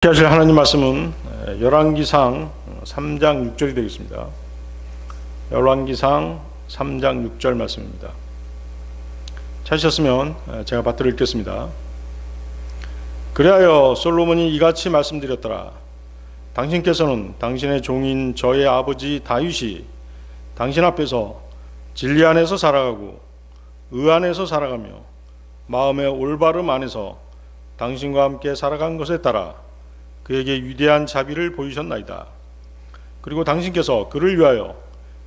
하실 하나님 말씀은 열왕기상 3장 6절이 되겠습니다. 열왕기상 3장 6절 말씀입니다. 찾으셨으면 제가 받들어 읽겠습니다. 그리하여 솔로몬이 이같이 말씀드렸더라. 당신께서는 당신의 종인 저의 아버지 다윗이 당신 앞에서 진리 안에서 살아가고 의 안에서 살아가며 마음의 올바름 안에서 당신과 함께 살아간 것에 따라 그에게 위대한 자비를 보이셨나이다. 그리고 당신께서 그를 위하여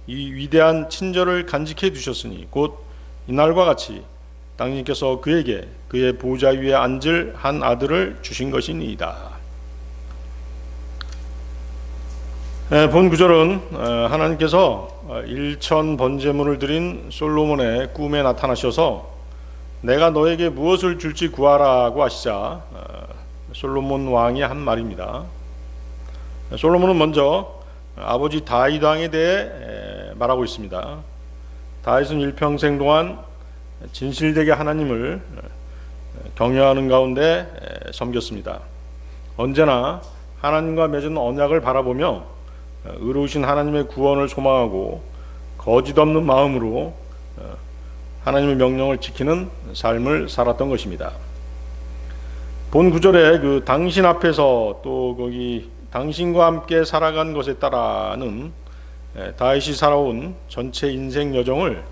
이 위대한 친절을 간직해 두셨으니 곧 이날과 같이 당신께서 그에게 그의 보좌 위에 앉을 한 아들을 주신 것이니이다. 본 구절은 하나님께서 일천 번제물을 드린 솔로몬의 꿈에 나타나셔서 내가 너에게 무엇을 줄지 구하라고 하시자 솔로몬 왕이 한 말입니다. 솔로몬은 먼저 아버지 다윗 왕에 대해 말하고 있습니다. 다윗은 일평생 동안 진실되게 하나님을 경외하는 가운데 섬겼습니다. 언제나 하나님과 맺은 언약을 바라보며 의로우신 하나님의 구원을 소망하고 거짓 없는 마음으로 하나님의 명령을 지키는 삶을 살았던 것입니다. 본 구절에 그 당신 앞에서 또 거기 당신과 함께 살아간 것에 따라는 다윗이 살아온 전체 인생 여정을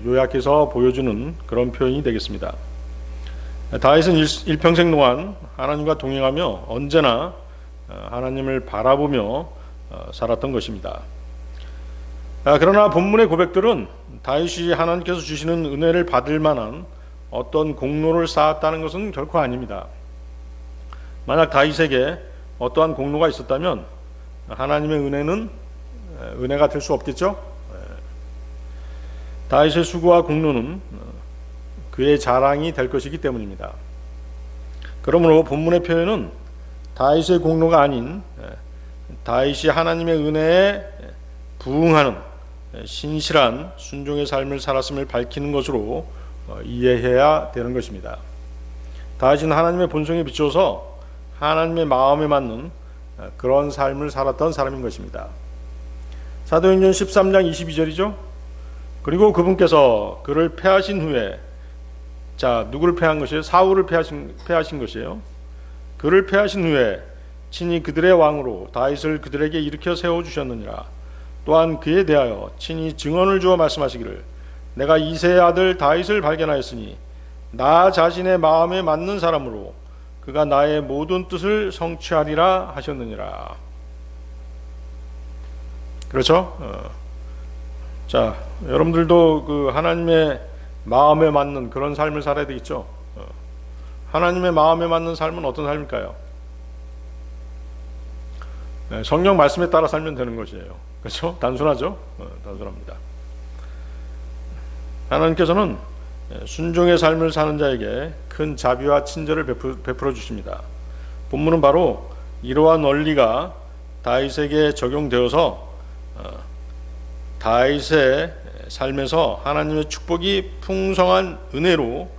요약해서 보여주는 그런 표현이 되겠습니다. 다윗은 일평생 동안 하나님과 동행하며 언제나 하나님을 바라보며 살았던 것입니다. 그러나 본문의 고백들은 다윗이 하나님께서 주시는 은혜를 받을 만한 어떤 공로를 쌓았다는 것은 결코 아닙니다. 만약 다윗에게 어떠한 공로가 있었다면 하나님의 은혜는 은혜가 될 수 없겠죠. 다윗의 수고와 공로는 그의 자랑이 될 것이기 때문입니다. 그러므로 본문의 표현은 다윗의 공로가 아닌 다윗이 하나님의 은혜에 부응하는 신실한 순종의 삶을 살았음을 밝히는 것으로 이해해야 되는 것입니다. 다윗은 하나님의 본성에 비추어서 하나님의 마음에 맞는 그런 삶을 살았던 사람인 것입니다. 사도행전 13장 22절이죠. 그리고 그분께서 그를 패하신 후에, 누구를 패한 것이에요? 사울을 패하신 것이에요. 그를 패하신 후에 친히 그들의 왕으로 다윗을 그들에게 일으켜 세워주셨느니라. 또한 그에 대하여 친히 증언을 주어 말씀하시기를 내가 이새의 아들 다윗을 발견하였으니 나 자신의 마음에 맞는 사람으로 그가 나의 모든 뜻을 성취하리라 하셨느니라. 그렇죠? 여러분들도 그 하나님의 마음에 맞는 그런 삶을 살아야 되겠죠? 하나님의 마음에 맞는 삶은 어떤 삶일까요? 성령 말씀에 따라 살면 되는 것이에요. 그렇죠? 단순하죠? 단순합니다. 하나님께서는 순종의 삶을 사는 자에게 큰 자비와 친절을 베풀어 주십니다. 본문은 바로 이러한 원리가 다윗에게 적용되어서 다윗의 삶에서 하나님의 축복이 풍성한 은혜로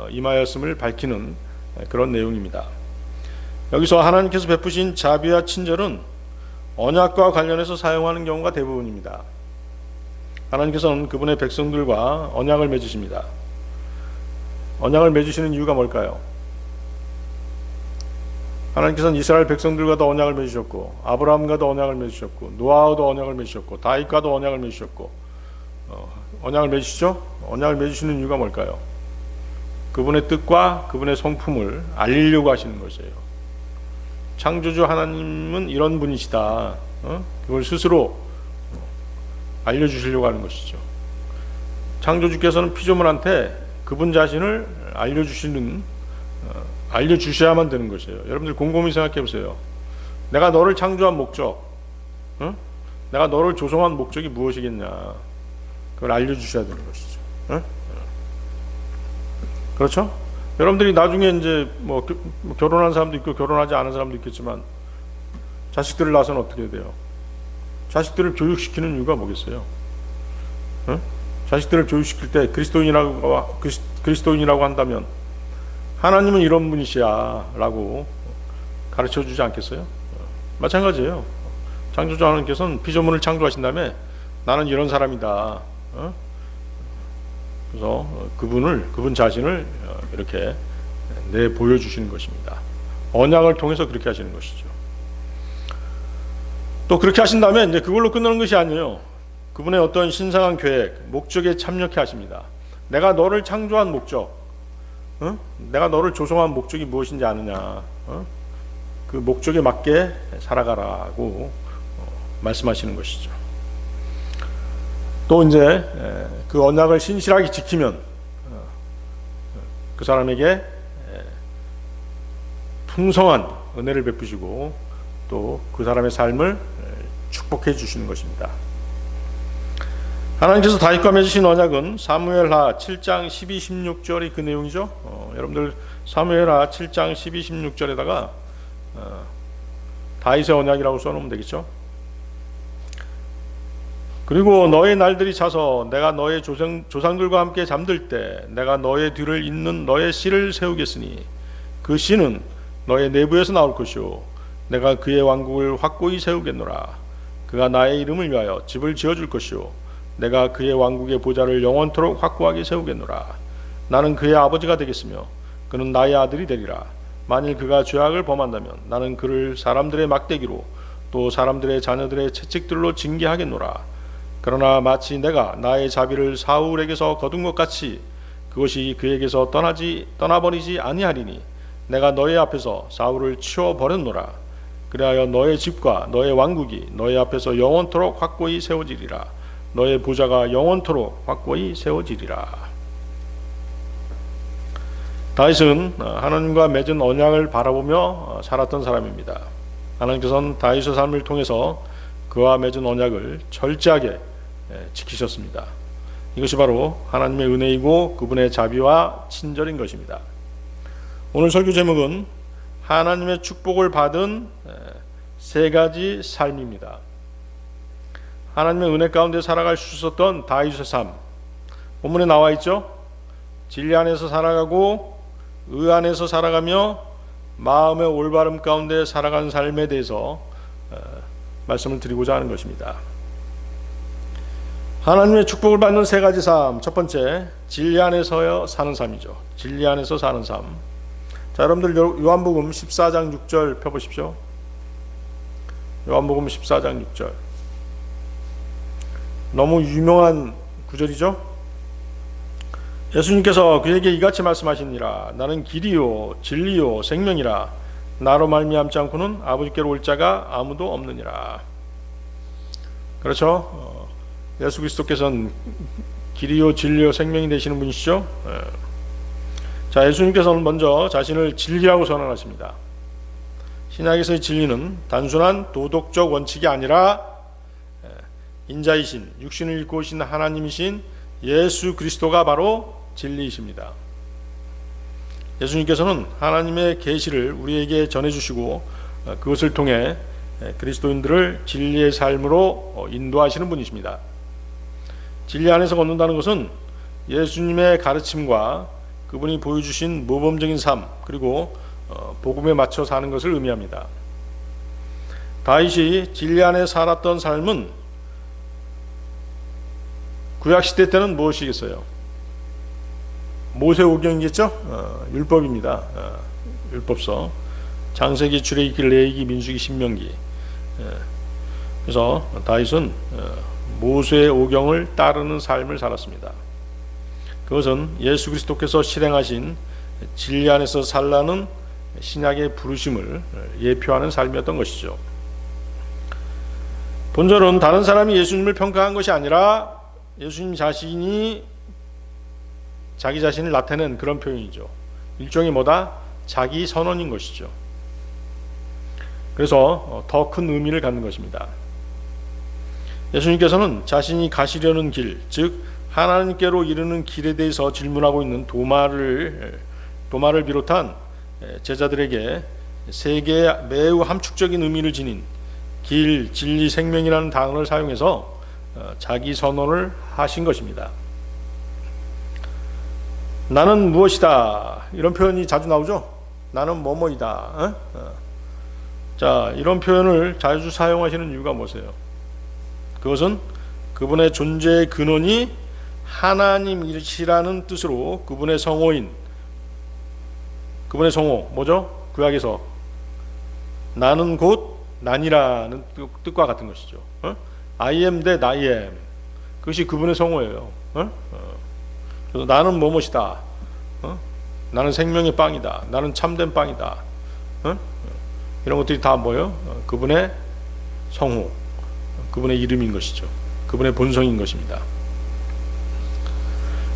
임하였음을 밝히는 그런 내용입니다. 여기서 하나님께서 베푸신 자비와 친절은 언약과 관련해서 사용하는 경우가 대부분입니다. 하나님께서는 그분의 백성들과 언약을 맺으십니다. 언약을 맺으시는 이유가 뭘까요? 하나님께서는 이스라엘 백성들과도 언약을 맺으셨고 아브라함과도 언약을 맺으셨고 노아와도 언약을 맺으셨고 다윗과도 언약을 맺으셨고 언약을 맺으시죠? 언약을 맺으시는 이유가 뭘까요? 그분의 뜻과 그분의 성품을 알리려고 하시는 것이에요. 창조주 하나님은 이런 분이시다. 그걸 스스로 알려주시려고 하는 것이죠. 창조주께서는 피조물한테 그분 자신을 알려주셔야만 되는 것이에요. 여러분들 곰곰이 생각해 보세요. 내가 너를 창조한 목적, 내가 너를 조성한 목적이 무엇이겠냐? 그걸 알려주셔야 되는 것이죠. 그렇죠? 여러분들이 나중에 이제 결혼한 사람도 있고 결혼하지 않은 사람도 있겠지만 자식들을 낳아서는 어떻게 돼요? 자식들을 교육시키는 이유가 뭐겠어요? 자식들을 교육시킬 때 그리스도인이라고 한다면 하나님은 이런 분이시야 라고 가르쳐주지 않겠어요? 마찬가지예요. 창조주 하나님께서는 피조물을 창조하신 다음에 나는 이런 사람이다. 그래서 그분 자신을 이렇게 내 보여주시는 것입니다. 언약을 통해서 그렇게 하시는 것이죠. 또 그렇게 하신 다음에 이제 그걸로 끝나는 것이 아니에요. 그분의 어떤 신성한 계획, 목적에 참여케 하십니다. 내가 너를 창조한 목적, 내가 너를 조성한 목적이 무엇인지 아느냐? 그 목적에 맞게 살아가라고 말씀하시는 것이죠. 또 이제 그 언약을 신실하게 지키면 그 사람에게 풍성한 은혜를 베푸시고 또 그 사람의 삶을 축복해 주시는 것입니다. 하나님께서 다윗과 맺으신 언약은 사무엘하 7장 12, 16절이 그 내용이죠. 여러분들 사무엘하 7장 12, 16절에다가 다윗의 언약이라고 써놓으면 되겠죠. 그리고 너의 날들이 차서 내가 너의 조상들과 함께 잠들 때 내가 너의 뒤를 잇는 너의 씨를 세우겠으니 그 씨는 너의 내부에서 나올 것이요 내가 그의 왕국을 확고히 세우겠노라. 그가 나의 이름을 위하여 집을 지어줄 것이요 내가 그의 왕국의 보좌를 영원토록 확고하게 세우겠노라. 나는 그의 아버지가 되겠으며 그는 나의 아들이 되리라. 만일 그가 죄악을 범한다면 나는 그를 사람들의 막대기로 또 사람들의 자녀들의 채찍들로 징계하겠노라. 그러나 마치 내가 나의 자비를 사울에게서 거둔 것 같이 그것이 그에게서 떠나버리지 아니하리니 내가 너의 앞에서 사울을 치워버렸노라. 그리하여 너의 집과 너의 왕국이 너의 앞에서 영원토록 확고히 세워지리라. 너의 보좌가 영원토록 확고히 세워지리라. 다윗은 하나님과 맺은 언약을 바라보며 살았던 사람입니다. 하나님께서는 다윗의 삶을 통해서 그와 맺은 언약을 철저하게 지키셨습니다. 이것이 바로 하나님의 은혜이고 그분의 자비와 친절인 것입니다. 오늘 설교 제목은 하나님의 축복을 받은 세 가지 삶입니다. 하나님의 은혜 가운데 살아갈 수 있었던 다윗의 삶, 본문에 나와 있죠. 진리 안에서 살아가고 의 안에서 살아가며 마음의 올바름 가운데 살아가는 삶에 대해서 말씀을 드리고자 하는 것입니다. 하나님의 축복을 받는 세 가지 삶, 첫 번째 진리 안에서 사는 삶이죠. 진리 안에서 사는 삶. 자, 여러분들 요한복음 14장 6절 펴보십시오. 요한복음 14장 6절. 너무 유명한 구절이죠. 예수님께서 그에게 이같이 말씀하시니라. 나는 길이요 진리요 생명이라. 나로 말미암지 않고는 아버지께로 올 자가 아무도 없느니라. 그렇죠. 예수 그리스도께서는 길이요 진리요 생명이 되시는 분이시죠. 자, 예수님께서는 먼저 자신을 진리라고 선언하십니다. 신약에서의 진리는 단순한 도덕적 원칙이 아니라 인자이신 육신을 입고 오신 하나님이신 예수 그리스도가 바로 진리이십니다. 예수님께서는 하나님의 계시를 우리에게 전해주시고 그것을 통해 그리스도인들을 진리의 삶으로 인도하시는 분이십니다. 진리 안에서 걷는다는 것은 예수님의 가르침과 그분이 보여주신 모범적인 삶 그리고 복음에 맞춰 사는 것을 의미합니다. 다윗이 진리 안에 살았던 삶은 구약시대 때는 무엇이겠어요? 모세오경이겠죠? 율법입니다. 율법서 창세기, 출애굽기, 레위기, 민수기, 신명기. 그래서 다윗은 모세의 오경을 따르는 삶을 살았습니다. 그것은 예수 그리스도께서 실행하신 진리 안에서 살라는 신약의 부르심을 예표하는 삶이었던 것이죠. 본절은 다른 사람이 예수님을 평가한 것이 아니라 예수님 자신이 자기 자신을 나타낸 그런 표현이죠. 일종의 뭐다? 자기 선언인 것이죠. 그래서 더 큰 의미를 갖는 것입니다. 예수님께서는 자신이 가시려는 길, 즉 하나님께로 이르는 길에 대해서 질문하고 있는 도마를 비롯한 제자들에게 세 개의 매우 함축적인 의미를 지닌 길, 진리, 생명이라는 단어를 사용해서 자기 선언을 하신 것입니다. 나는 무엇이다 이런 표현이 자주 나오죠. 나는 뭐뭐이다. 자, 이런 표현을 자주 사용하시는 이유가 뭐세요? 그것은 그분의 존재의 근원이 하나님이시라는 뜻으로 그분의 성호인, 그분의 성호 뭐죠? 구약에서 나는 곧 난이라는 뜻과 같은 것이죠. I am that I am, 그것이 그분의 성호예요. 그래서 나는 뭐뭐이다, 나는 생명의 빵이다, 나는 참된 빵이다, 이런 것들이 다 뭐예요? 그분의 성호, 그분의 이름인 것이죠. 그분의 본성인 것입니다.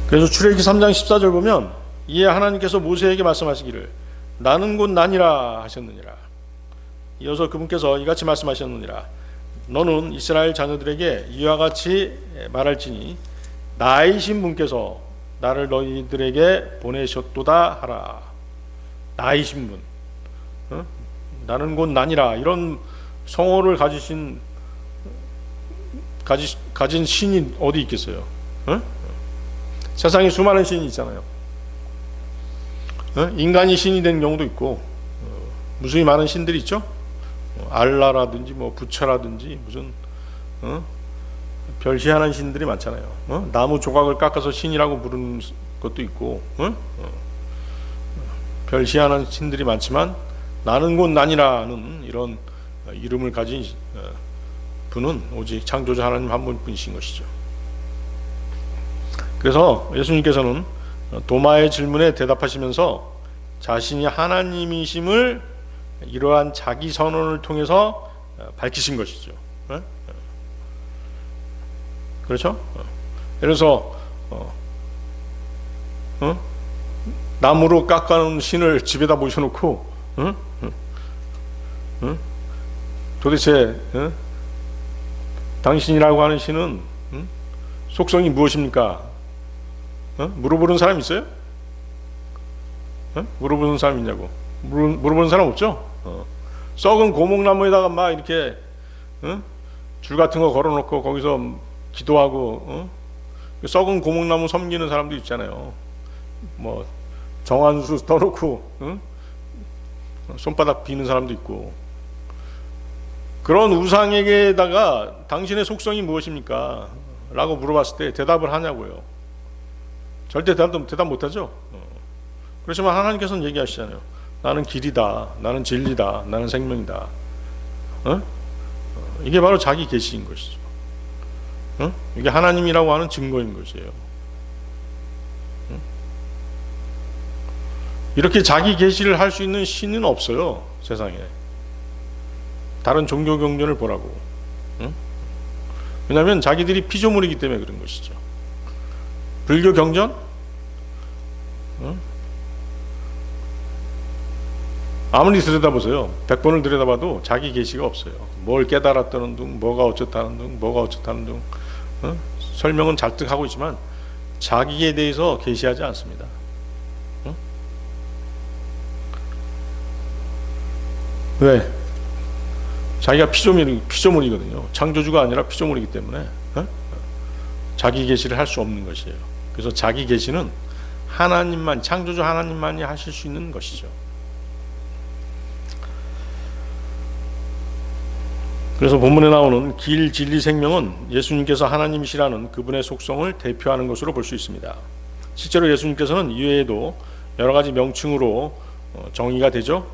그래서 출애굽기 3장 14절 보면 이에 하나님께서 모세에게 말씀하시기를 나는 곧 나니라 하셨느니라. 이어서 그분께서 이같이 말씀하셨느니라. 너는 이스라엘 자녀들에게 이와 같이 말할지니 나이신 분께서 나를 너희들에게 보내셨도다 하라. 나이신 분, 나는 곧 나니라, 이런 성호를 가진 신이 어디 있겠어요? 세상에 수많은 신이 있잖아요. 인간이 신이 된 경우도 있고, 무수히 많은 신들이 있죠. 알라라든지 뭐 부처라든지 무슨 별시하는 신들이 많잖아요. 나무 조각을 깎아서 신이라고 부르는 것도 있고, 별시하는 신들이 많지만 나는 곧 나니라는 이런 이름을 가진 분은 오직 창조자 하나님 한 분뿐이신 것이죠. 그래서 예수님께서는 도마의 질문에 대답하시면서 자신이 하나님이심을 이러한 자기 선언을 통해서 밝히신 것이죠. 그렇죠? 예를 들어서 나무로 깎아놓은 신을 집에다 모셔놓고 도대체 당신이라고 하는 신은 속성이 무엇입니까? 물어보는 사람 있어요? 물어보는 사람 있냐고. 물어보는 사람 없죠? 썩은 고목나무에다가 막 이렇게 줄 같은 거 걸어놓고 거기서 기도하고 썩은 고목나무 섬기는 사람도 있잖아요. 뭐 정한수 떠놓고 손바닥 비는 사람도 있고. 그런 우상에게다가 당신의 속성이 무엇입니까? 라고 물어봤을 때 대답을 하냐고요. 절대 대답 못하죠. 그렇지만 하나님께서는 얘기하시잖아요. 나는 길이다, 나는 진리다, 나는 생명이다. 이게 바로 자기 계시인 것이죠. 이게 하나님이라고 하는 증거인 것이에요. 이렇게 자기 계시를 할 수 있는 신은 없어요, 세상에. 다른 종교 경전을 보라고. 왜냐하면 자기들이 피조물이기 때문에 그런 것이죠. 불교 경전? 아무리 들여다보세요. 100번을 들여다봐도 자기 계시가 없어요. 뭘 깨달았다는 둥, 뭐가 어쩌다는 둥, 뭐가 어쩌다는 둥, 설명은 잔뜩 하고 있지만 자기에 대해서 계시하지 않습니다. 왜? 자기가 피조물이거든요. 창조주가 아니라 피조물이기 때문에 자기 계시를 할 수 없는 것이에요. 그래서 자기 계시는 하나님만, 창조주 하나님만이 하실 수 있는 것이죠. 그래서 본문에 나오는 길, 진리, 생명은 예수님께서 하나님이시라는 그분의 속성을 대표하는 것으로 볼 수 있습니다. 실제로 예수님께서는 이외에도 여러 가지 명칭으로 정의가 되죠.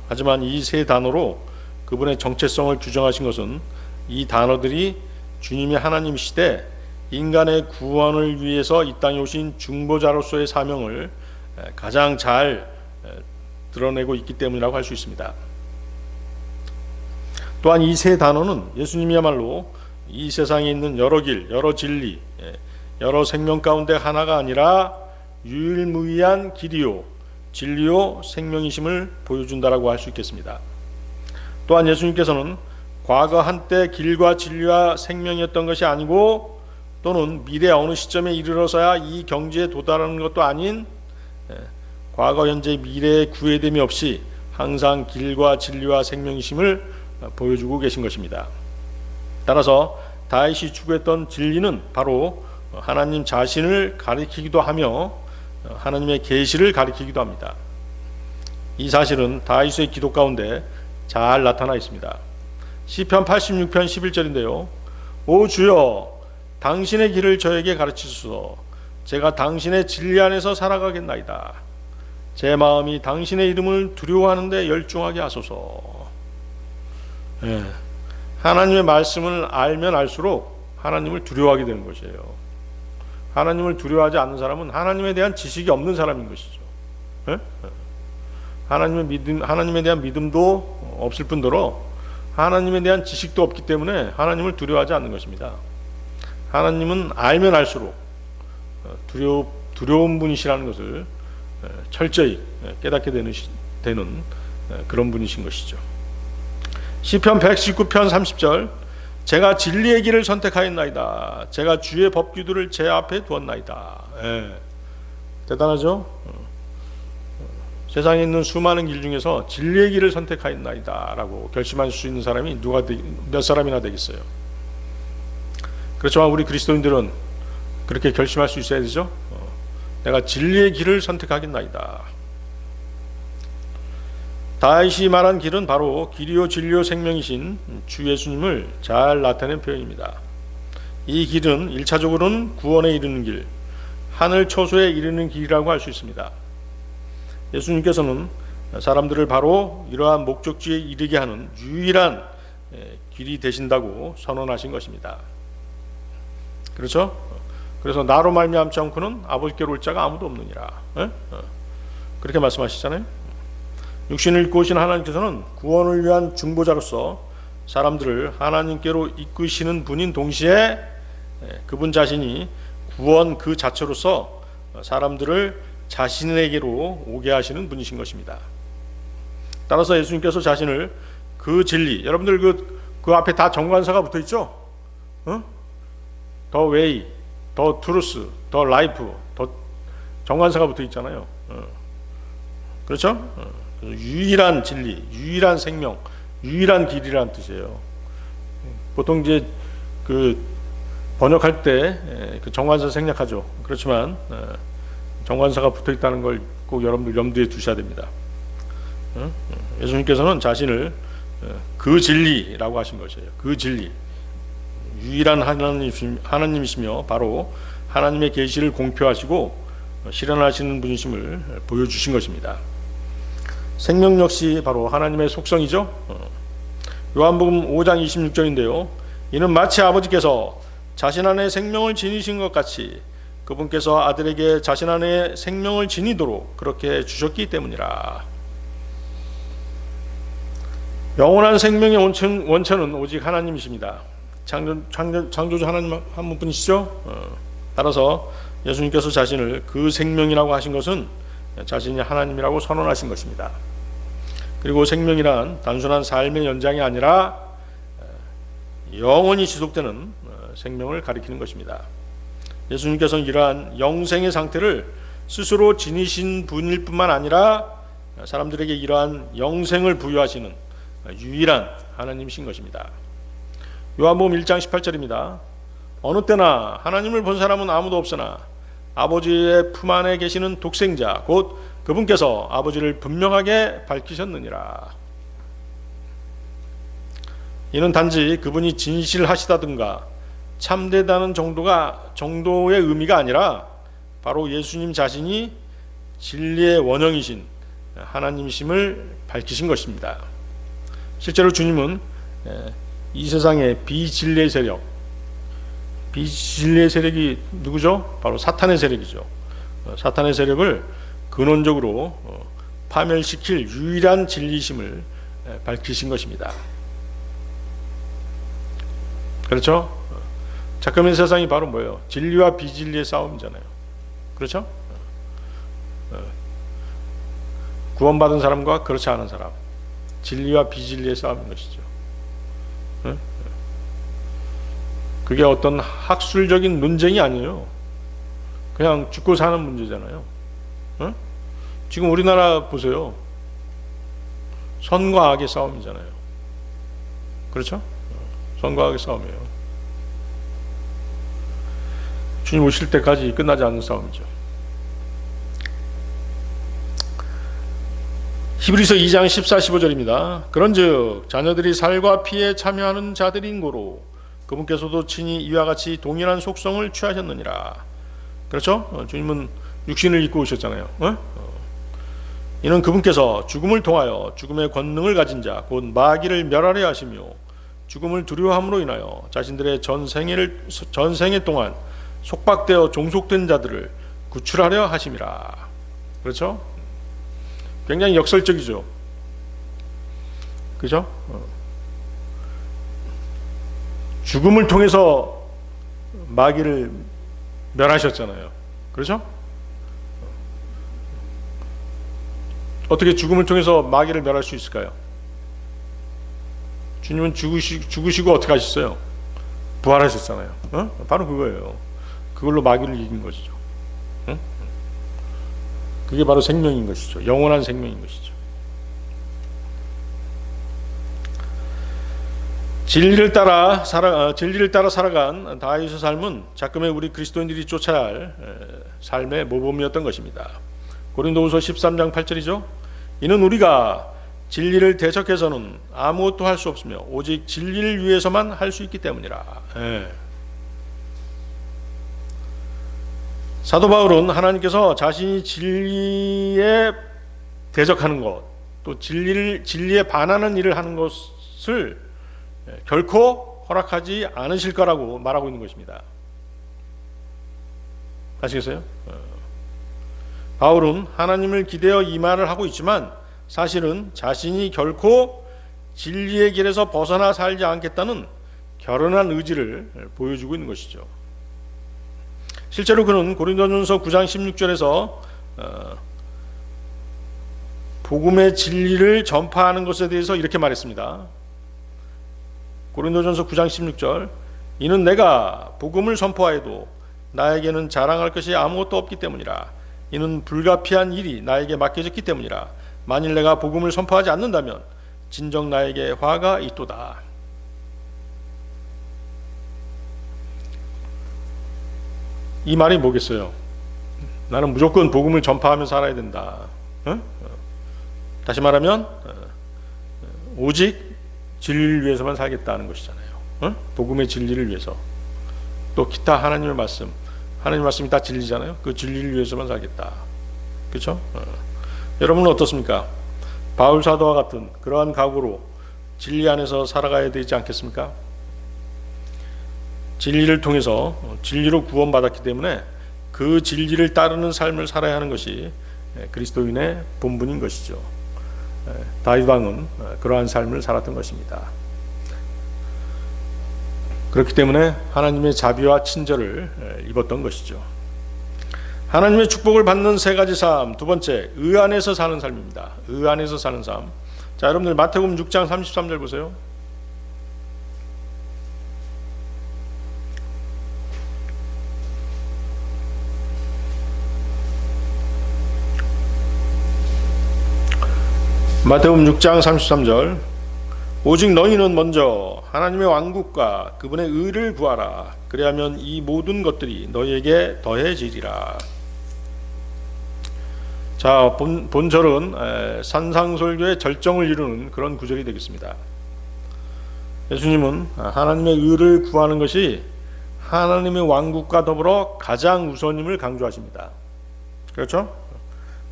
하지만 이 세 단어로 그분의 정체성을 규정하신 것은 이 단어들이 주님이 하나님이시되 인간의 구원을 위해서 이 땅에 오신 중보자로서의 사명을 가장 잘 드러내고 있기 때문이라고 할 수 있습니다. 또한 이 세 단어는 예수님이야말로 이 세상에 있는 여러 길, 여러 진리, 여러 생명 가운데 하나가 아니라 유일무이한 길이요, 진리요, 생명이심을 보여준다라고 할 수 있겠습니다. 또한 예수님께서는 과거 한때 길과 진리와 생명이었던 것이 아니고 또는 미래 어느 시점에 이르러서야 이 경지에 도달하는 것도 아닌 과거, 현재, 미래의 구애됨이 없이 항상 길과 진리와 생명이심을 보여주고 계신 것입니다. 따라서 다윗이 추구했던 진리는 바로 하나님 자신을 가리키기도 하며 하나님의 계시를 가리키기도 합니다. 이 사실은 다윗의 기도 가운데 잘 나타나 있습니다. 시편 86편 11절인데요. 오 주여, 당신의 길을 저에게 가르치소서. 제가 당신의 진리 안에서 살아가겠나이다. 제 마음이 당신의 이름을 두려워하는데 열중하게 하소서. 예, 하나님의 말씀을 알면 알수록 하나님을 두려워하게 되는 것이에요. 하나님을 두려워하지 않는 사람은 하나님에 대한 지식이 없는 사람인 것이죠. 예? 하나님에 대한 믿음도 없을 뿐더러 하나님에 대한 지식도 없기 때문에 하나님을 두려워하지 않는 것입니다. 하나님은 알면 알수록 두려운 분이시라는 것을 철저히 깨닫게 되는 그런 분이신 것이죠. 시편 119편 30절, 제가 진리의 길을 선택하였나이다. 제가 주의 법규들을 제 앞에 두었나이다. 예, 대단하죠? 세상에 있는 수많은 길 중에서 진리의 길을 선택하였나이다 라고 결심할 수 있는 사람이 몇 사람이나 되겠어요. 그렇지만 우리 그리스도인들은 그렇게 결심할 수 있어야 되죠. 내가 진리의 길을 선택하겠나이다. 다윗이 말한 길은 바로 길이요 진리요 생명이신 주 예수님을 잘 나타낸 표현입니다. 이 길은 1차적으로는 구원에 이르는 길, 하늘 초소에 이르는 길이라고 할 수 있습니다. 예수님께서는 사람들을 바로 이러한 목적지에 이르게 하는 유일한 길이 되신다고 선언하신 것입니다. 그렇죠? 그래서 나로 말미암지 않고는 아버지께로 올 자가 아무도 없느니라. 그렇게 말씀하시잖아요. 육신을 입고 오신 하나님께서는 구원을 위한 중보자로서 사람들을 하나님께로 이끄시는 분인 동시에 그분 자신이 구원 그 자체로서 사람들을 자신에게로 오게 하시는 분이신 것입니다. 따라서 예수님께서 자신을 그 진리, 여러분들 그 앞에 다 정관사가 붙어 있죠? 더 웨이, 더 트루스, 더 라이프, 더 정관사가 붙어 있잖아요. 그렇죠? 유일한 진리, 유일한 생명, 유일한 길이라는 뜻이에요. 보통 이제 그 번역할 때 그 정관사 생략하죠. 그렇지만 정관사가 붙어 있다는 걸 꼭 여러분들 염두에 두셔야 됩니다. 예수님께서는 자신을 그 진리라고 하신 것이에요. 그 진리, 유일한 하나님이시며 바로 하나님의 계시를 공표하시고 실현하시는 분이심을 보여주신 것입니다. 생명 역시 바로 하나님의 속성이죠. 요한복음 5장 26절인데요. 이는 마치 아버지께서 자신 안에 생명을 지니신 것 같이 그분께서 아들에게 자신 안에 생명을 지니도록 그렇게 주셨기 때문이라. 영원한 생명의 원천은 오직 하나님이십니다. 창조주 하나님 한 분이시죠. 따라서 예수님께서 자신을 그 생명이라고 하신 것은 자신이 하나님이라고 선언하신 것입니다. 그리고 생명이란 단순한 삶의 연장이 아니라 영원히 지속되는 생명을 가리키는 것입니다. 예수님께서는 이러한 영생의 상태를 스스로 지니신 분일 뿐만 아니라 사람들에게 이러한 영생을 부여하시는 유일한 하나님이신 것입니다. 요한복음 1장 18절입니다. 어느 때나 하나님을 본 사람은 아무도 없으나 아버지의 품 안에 계시는 독생자 곧 그분께서 아버지를 분명하게 밝히셨느니라. 이는 단지 그분이 진실하시다든가 참되다는 정도의 의미가 아니라 바로 예수님 자신이 진리의 원형이신 하나님이심을 밝히신 것입니다. 실제로 주님은 이 세상의 비진리의 세력이 누구죠? 바로 사탄의 세력이죠. 사탄의 세력을 근원적으로 파멸시킬 유일한 진리심을 밝히신 것입니다. 그렇죠? 잠깐의 세상이 바로 뭐예요? 진리와 비진리의 싸움이잖아요. 그렇죠? 구원받은 사람과 그렇지 않은 사람, 진리와 비진리의 싸움인 것이죠. 그게 어떤 학술적인 논쟁이 아니에요. 그냥 죽고 사는 문제잖아요. 지금 우리나라 보세요. 선과 악의 싸움이잖아요. 그렇죠? 선과 악의 싸움이에요. 주님 오실 때까지 끝나지 않는 싸움이죠. 히브리서 2장 14, 15절입니다. 그런즉 자녀들이 살과 피에 참여하는 자들인 고로 그분께서도 친히 이와 같이 동일한 속성을 취하셨느니라. 그렇죠? 주님은 육신을 입고 오셨잖아요. 이는 그분께서 죽음을 통하여 죽음의 권능을 가진 자 곧 마귀를 멸하려 하시며 죽음을 두려워함으로 인하여 자신들의 전생애 동안 속박되어 종속된 자들을 구출하려 하심이라. 그렇죠? 굉장히 역설적이죠. 그죠? 죽음을 통해서 마귀를 멸하셨잖아요. 그렇죠? 어떻게 죽음을 통해서 마귀를 멸할 수 있을까요? 주님은 죽으시고 어떻게 하셨어요? 부활하셨잖아요. 바로 그거예요. 그걸로 마귀를 이긴 것이죠. 그게 바로 생명인 것이죠. 영원한 생명인 것이죠. 진리를 따라 살아간 다윗의 삶은 작금의 우리 그리스도인들이 쫓아야 할 삶의 모범이었던 것입니다. 고린도후서 13장 8절이죠. 이는 우리가 진리를 대적해서는 아무것도 할 수 없으며 오직 진리를 위해서만 할 수 있기 때문이라. 사도 바울은 하나님께서 자신이 진리에 대적하는 것, 또 진리에 반하는 일을 하는 것을 결코 허락하지 않으실 거라고 말하고 있는 것입니다. 아시겠어요? 바울은 하나님을 기대어 이 말을 하고 있지만 사실은 자신이 결코 진리의 길에서 벗어나 살지 않겠다는 결연한 의지를 보여주고 있는 것이죠. 실제로 그는 고린도전서 9장 16절에서 복음의 진리를 전파하는 것에 대해서 이렇게 말했습니다. 고린도전서 9장 16절 이는 내가 복음을 선포하여도 나에게는 자랑할 것이 아무것도 없기 때문이라. 이는 불가피한 일이 나에게 맡겨졌기 때문이라. 만일 내가 복음을 선포하지 않는다면 진정 나에게 화가 있도다. 이 말이 뭐겠어요? 나는 무조건 복음을 전파하며 살아야 된다. 다시 말하면 오직 진리를 위해서만 살겠다는 것이잖아요. 복음의 진리를 위해서. 또 기타 하나님의 말씀, 하나님의 말씀이 다 진리잖아요. 그 진리를 위해서만 살겠다. 그렇죠? 여러분은 어떻습니까? 바울 사도와 같은 그러한 각오로 진리 안에서 살아가야 되지 않겠습니까? 진리를 통해서 진리로 구원받았기 때문에 그 진리를 따르는 삶을 살아야 하는 것이 그리스도인의 본분인 것이죠. 다윗 왕은 그러한 삶을 살았던 것입니다. 그렇기 때문에 하나님의 자비와 친절을 입었던 것이죠. 하나님의 축복을 받는 세 가지 삶, 두 번째, 의 안에서 사는 삶입니다. 의 안에서 사는 삶. 자, 여러분들 마태복음 6장 33절 보세요. 마태복음 6장 33절 오직 너희는 먼저 하나님의 왕국과 그분의 의를 구하라. 그리하면 이 모든 것들이 너희에게 더해지리라. 자, 본절은 산상설교의 절정을 이루는 그런 구절이 되겠습니다. 예수님은 하나님의 의를 구하는 것이 하나님의 왕국과 더불어 가장 우선임을 강조하십니다. 그렇죠?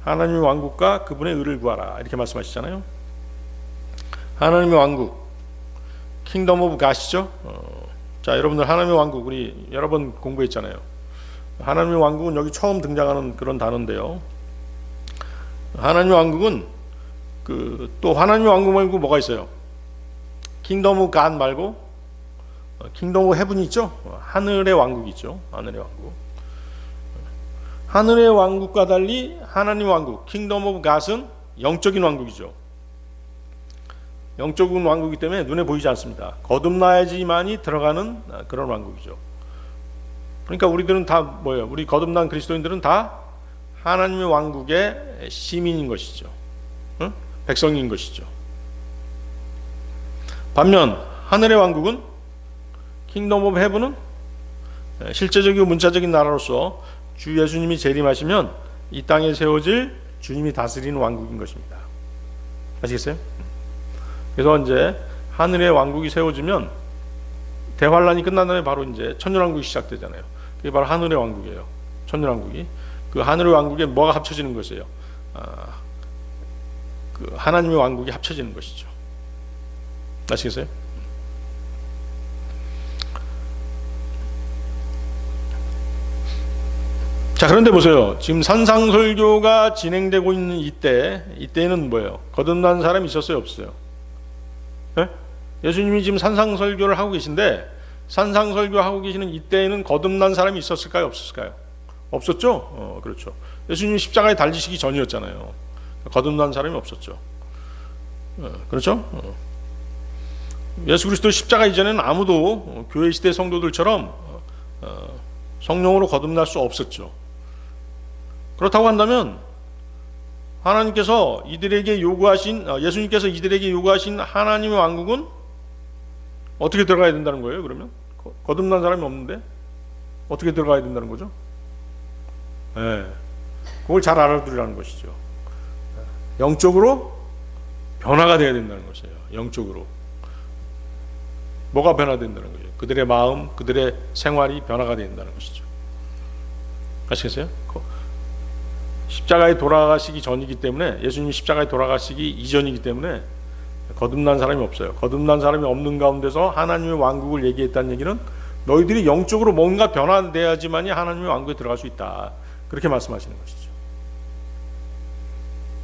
하나님의 왕국과 그분의 의를 구하라 이렇게 말씀하시잖아요. 하나님의 왕국, 킹덤 오브 갓이죠. 자, 여러분들 하나님의 왕국 우리 여러 번 공부했잖아요. 하나님의 왕국은 여기 처음 등장하는 그런 단어인데요. 하나님의 왕국은 또 하나님의 왕국 말고 뭐가 있어요? 킹덤 오브 갓 말고 킹덤 오브 헤븐이 있죠. 하늘의 왕국이 있죠. 하늘의 왕국. 하늘의 왕국과 달리 하나님의 왕국, 킹덤 오브 갓은 영적인 왕국이죠. 영적인 왕국이기 때문에 눈에 보이지 않습니다. 거듭나야지만이 들어가는 그런 왕국이죠. 그러니까 우리들은 다 뭐예요? 우리 거듭난 그리스도인들은 다 하나님의 왕국의 시민인 것이죠. 백성인 것이죠. 반면 하늘의 왕국은 킹덤 오브 헤븐은 실제적이고 문자적인 나라로서 주 예수님이 재림하시면 이 땅에 세워질 주님이 다스리는 왕국인 것입니다. 아시겠어요? 그래서 이제 하늘의 왕국이 세워지면 대환란이 끝난 다음에 바로 이제 천년왕국이 시작되잖아요. 그게 바로 하늘의 왕국이에요. 천년왕국이. 그 하늘의 왕국에 뭐가 합쳐지는 것이에요? 그 하나님의 왕국이 합쳐지는 것이죠. 아시겠어요? 자, 그런데 보세요. 지금 산상설교가 진행되고 있는 이때에는 뭐예요? 거듭난 사람이 있었어요, 없어요? 네? 예수님이 지금 산상설교를 하고 계신데, 산상설교 하고 계시는 이때에는 거듭난 사람이 있었을까요, 없었을까요? 없었죠? 그렇죠. 예수님이 십자가에 달리시기 전이었잖아요. 거듭난 사람이 없었죠. 그렇죠? 예수 그리스도 십자가 이전에는 아무도 교회 시대 성도들처럼 성령으로 거듭날 수 없었죠. 그렇다고 한다면 하나님께서 이들에게 요구하신, 예수님께서 이들에게 요구하신 하나님의 왕국은 어떻게 들어가야 된다는 거예요? 그러면 거듭난 사람이 없는데 어떻게 들어가야 된다는 거죠? 네. 그걸 잘 알아두라는 것이죠. 영적으로 변화가 되어야 된다는 것이에요. 영적으로 뭐가 변화된다는 거죠? 그들의 마음, 그들의 생활이 변화가 된다는 것이죠. 아시겠어요? 십자가에 돌아가시기 전이기 때문에, 예수님이 십자가에 돌아가시기 이전이기 때문에 거듭난 사람이 없어요. 거듭난 사람이 없는 가운데서 하나님의 왕국을 얘기했다는 얘기는 너희들이 영적으로 뭔가 변화돼야지만이 하나님의 왕국에 들어갈 수 있다, 그렇게 말씀하시는 것이죠.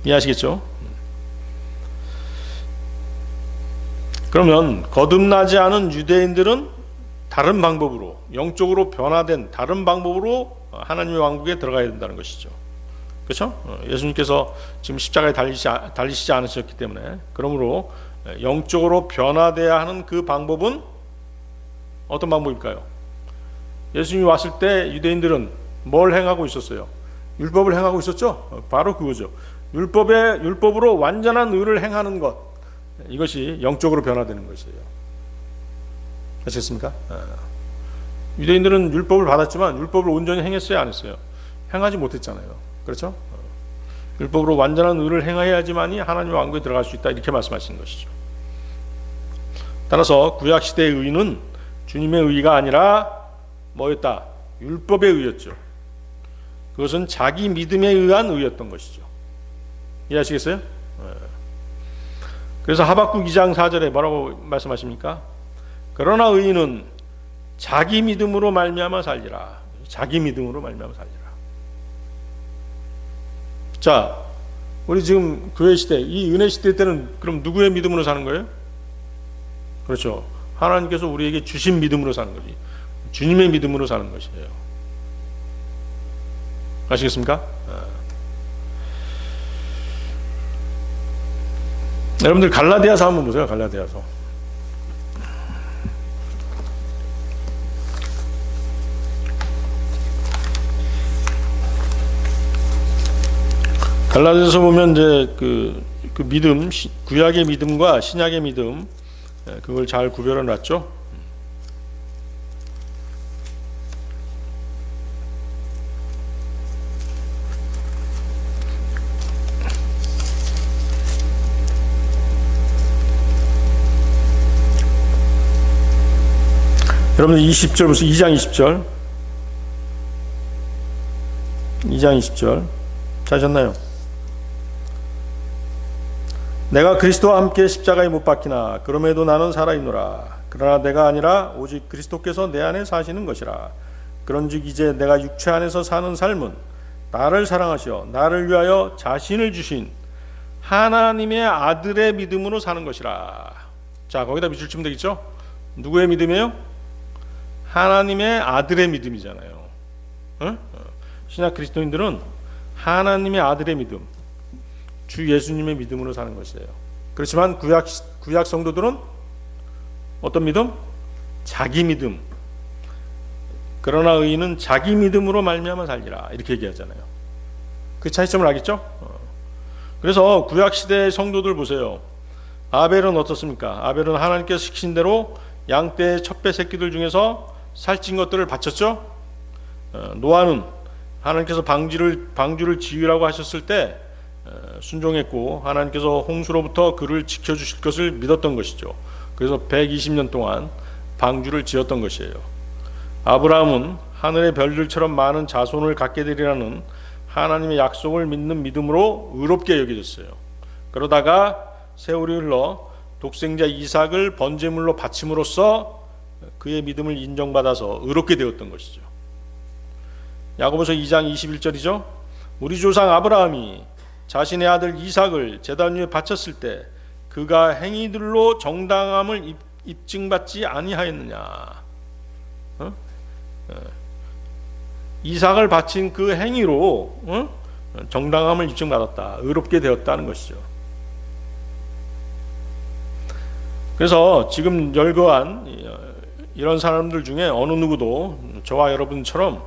이해하시겠죠? 그러면 거듭나지 않은 유대인들은 다른 방법으로, 영적으로 변화된 다른 방법으로 하나님의 왕국에 들어가야 된다는 것이죠. 그렇죠? 예수님께서 지금 십자가에 달리시지 않으셨기 때문에, 그러므로 영적으로 변화돼야 하는 그 방법은 어떤 방법일까요? 예수님이 왔을 때 유대인들은 뭘 행하고 있었어요? 율법을 행하고 있었죠? 바로 그거죠. 율법으로 완전한 의를 행하는 것, 이것이 영적으로 변화되는 것이에요. 아시겠습니까? 유대인들은 율법을 받았지만 율법을 온전히 행했어요, 안 했어요? 행하지 못했잖아요. 그렇죠? 율법으로 완전한 의를 행해야지만이 하나님의 왕국에 들어갈 수 있다, 이렇게 말씀하시는 것이죠. 따라서 구약 시대의 의는 주님의 의가 아니라 뭐였다? 율법의 의였죠. 그것은 자기 믿음에 의한 의였던 것이죠. 이해하시겠어요? 그래서 하박국 2장 4절에 뭐라고 말씀하십니까? 그러나 의인은 자기 믿음으로 말미암아 살리라. 자기 믿음으로 말미암아 살리라. 자, 우리 지금 교회 시대, 이 은혜 시대 때는 그럼 누구의 믿음으로 사는 거예요? 그렇죠. 하나님께서 우리에게 주신 믿음으로 사는 거지. 주님의 믿음으로 사는 것이에요. 아시겠습니까? 여러분들 갈라디아서 한번 보세요. 갈라디아서. 갈라디아서 보면 이제 그 믿음, 구약의 믿음과 신약의 믿음, 그걸 잘 구별해 놨죠. 여러분들 20절 보세요. 2장 20절. 2장 20절. 찾으셨나요? 내가 그리스도와 함께 십자가에 못 박히나 그럼에도 나는 살아있노라. 그러나 내가 아니라 오직 그리스도께서 내 안에 사시는 것이라. 그런즉 이제 내가 육체 안에서 사는 삶은 나를 사랑하시어 나를 위하여 자신을 주신 하나님의 아들의 믿음으로 사는 것이라. 자, 거기다 밑줄 치면 되겠죠? 누구의 믿음이에요? 하나님의 아들의 믿음이잖아요. 신약 그리스도인들은 하나님의 아들의 믿음, 주 예수님의 믿음으로 사는 것이에요. 그렇지만 구약 성도들은 어떤 믿음? 자기 믿음. 그러나 의인은 자기 믿음으로 말미암아 살리라, 이렇게 얘기하잖아요. 그 차이점을 알겠죠? 그래서 구약 시대의 성도들 보세요. 아벨은 어떻습니까? 아벨은 하나님께서 시키신 대로 양떼의 첫 배 새끼들 중에서 살찐 것들을 바쳤죠. 노아는 하나님께서 방주를 지으라고 하셨을 때 순종했고 하나님께서 홍수로부터 그를 지켜주실 것을 믿었던 것이죠. 그래서 120년 동안 방주를 지었던 것이에요. 아브라함은 하늘의 별들처럼 많은 자손을 갖게 되리라는 하나님의 약속을 믿는 믿음으로 의롭게 여겨졌어요. 그러다가 세월이 흘러 독생자 이삭을 번제물로 바침으로써 그의 믿음을 인정받아서 의롭게 되었던 것이죠. 야고보서 2장 21절이죠. 우리 조상 아브라함이 자신의 아들 이삭을 제단 위에 바쳤을 때 그가 행위들로 정당함을 입증받지 아니하였느냐. 이삭을 바친 그 행위로 정당함을 입증받았다. 의롭게 되었다는 것이죠. 그래서 지금 열거한 이런 사람들 중에 어느 누구도 저와 여러분처럼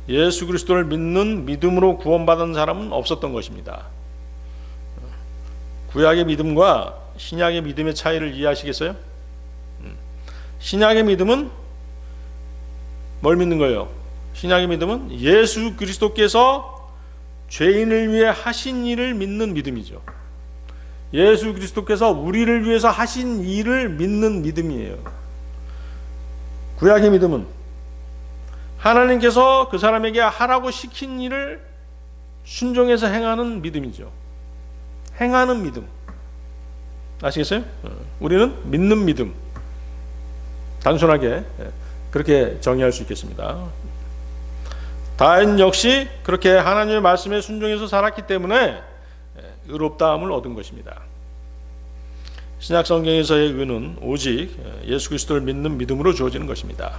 예수 그리스도를 믿는 믿음으로 구원받은 사람은 없었던 것입니다. 구약의 믿음과 신약의 믿음의 차이를 이해하시겠어요? 신약의 믿음은 뭘 믿는 거예요? 신약의 믿음은 예수 그리스도께서 죄인을 위해 하신 일을 믿는 믿음이죠. 예수 그리스도께서 우리를 위해서 하신 일을 믿는 믿음이에요. 구약의 믿음은 하나님께서 그 사람에게 하라고 시킨 일을 순종해서 행하는 믿음이죠. 행하는 믿음. 아시겠어요? 우리는 믿는 믿음. 단순하게 그렇게 정의할 수 있겠습니다. 다인 역시 그렇게 하나님의 말씀에 순종해서 살았기 때문에 의롭다함을 얻은 것입니다. 신약 성경에서의 의는 오직 예수 그리스도를 믿는 믿음으로 주어지는 것입니다.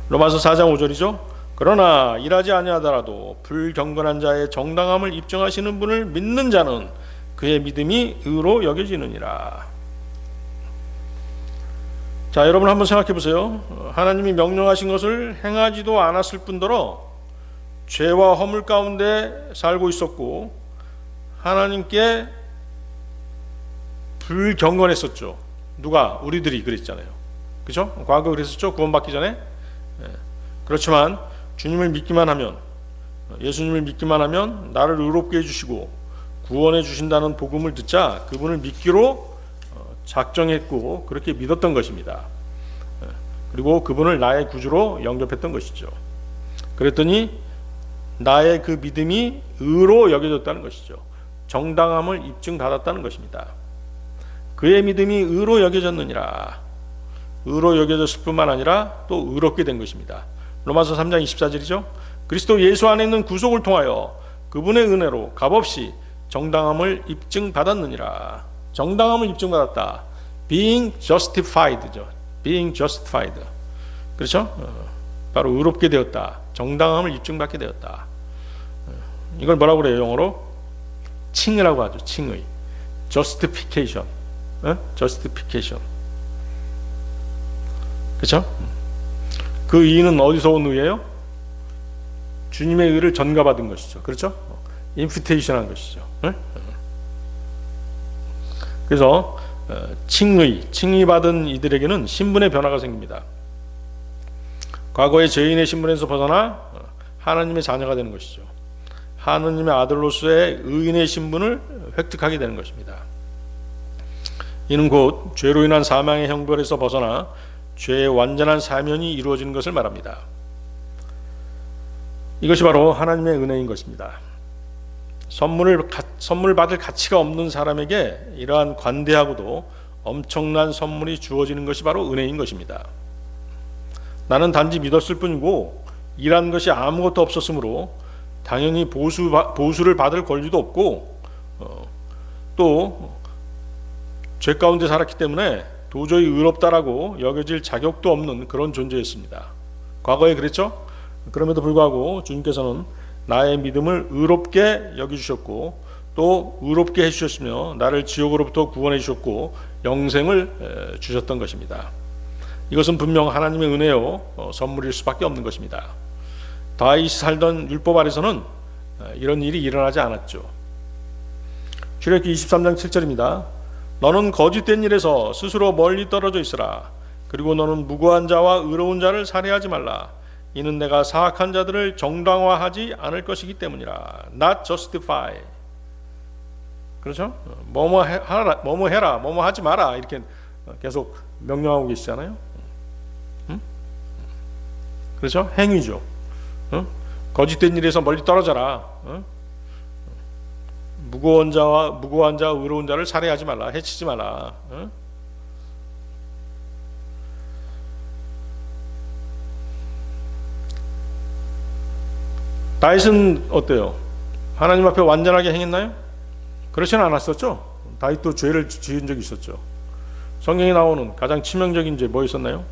로마서 4장 5절이죠. 그러나 일하지 아니하더라도 불경건한 자의 정당함을 입증하시는 분을 믿는 자는 그의 믿음이 의로 여겨지느니라. 자, 여러분 한번 생각해 보세요. 하나님이 명령하신 것을 행하지도 않았을 뿐더러 죄와 허물 가운데 살고 있었고 하나님께 불경건했었죠. 누가? 우리들이 그랬잖아요. 그렇죠? 과거 그랬었죠. 구원받기 전에. 그렇지만 주님을 믿기만 하면, 예수님을 믿기만 하면 나를 의롭게 해주시고 구원해 주신다는 복음을 듣자 그분을 믿기로 작정했고 그렇게 믿었던 것입니다. 그리고 그분을 나의 구주로 영접했던 것이죠. 그랬더니 나의 그 믿음이 의로 여겨졌다는 것이죠. 정당함을 입증받았다는 것입니다. 그의 믿음이 의로 여겨졌느니라. 의로 여겨졌을 뿐만 아니라 또 의롭게 된 것입니다. 로마서 3장 24절이죠. 그리스도 예수 안에 있는 구속을 통하여 그분의 은혜로 값없이 정당함을 입증받았느니라. 정당함을 입증받았다. Being justified죠. Being justified. 그렇죠? 바로 의롭게 되었다. 정당함을 입증받게 되었다. 이걸 뭐라고 그래요? 영어로? 칭의라고 하죠. 칭의. Justification. Justification. 그렇죠? 그 의는 어디서 온 의예요? 주님의 의를 전가받은 것이죠. 그렇죠? 인피테이션 한 것이죠. 그래서 칭의받은 이들에게는 신분의 변화가 생깁니다. 과거의 죄인의 신분에서 벗어나 하나님의 자녀가 되는 것이죠. 하나님의 아들로서의 의인의 신분을 획득하게 되는 것입니다. 이는 곧 죄로 인한 사망의 형벌에서 벗어나 죄의 완전한 사면이 이루어지는 것을 말합니다. 이것이 바로 하나님의 은혜인 것입니다. 선물 받을 가치가 없는 사람에게 이러한 관대하고도 엄청난 선물이 주어지는 것이 바로 은혜인 것입니다. 나는 단지 믿었을 뿐이고 일한 것이 아무것도 없었으므로 당연히 보수를 받을 권리도 없고 또 죄 가운데 살았기 때문에 도저히 의롭다라고 여겨질 자격도 없는 그런 존재였습니다. 과거에 그랬죠? 그럼에도 불구하고 주님께서는 나의 믿음을 의롭게 여겨주셨고 또 의롭게 해주셨으며 나를 지옥으로부터 구원해 주셨고 영생을 주셨던 것입니다. 이것은 분명 하나님의 은혜요 선물일 수밖에 없는 것입니다. 다윗이 살던 율법 아래서는 이런 일이 일어나지 않았죠. 출애굽기 23장 7절입니다. 너는 거짓된 일에서 스스로 멀리 떨어져 있으라. 그리고 너는 무고한 자와 의로운 자를 살해하지 말라. 이는 내가 사악한 자들을 정당화하지 않을 것이기 때문이라. Not justify. 그렇죠? 뭐뭐 하라, 뭐뭐 해라, 뭐뭐 하지 마라 이렇게 계속 명령하고 계시잖아요. 응? 그렇죠? 행위죠. 응? 거짓된 일에서 멀리 떨어져라. 응? 무고한 자, 의로운 자를 살해하지 말라, 해치지 말라. 응? 다윗은 어때요? 하나님 앞에 완전하게 행했나요? 그렇지는 않았었죠. 다윗도 죄를 지은 적이 있었죠. 성경에 나오는 가장 치명적인 죄 뭐 있었나요?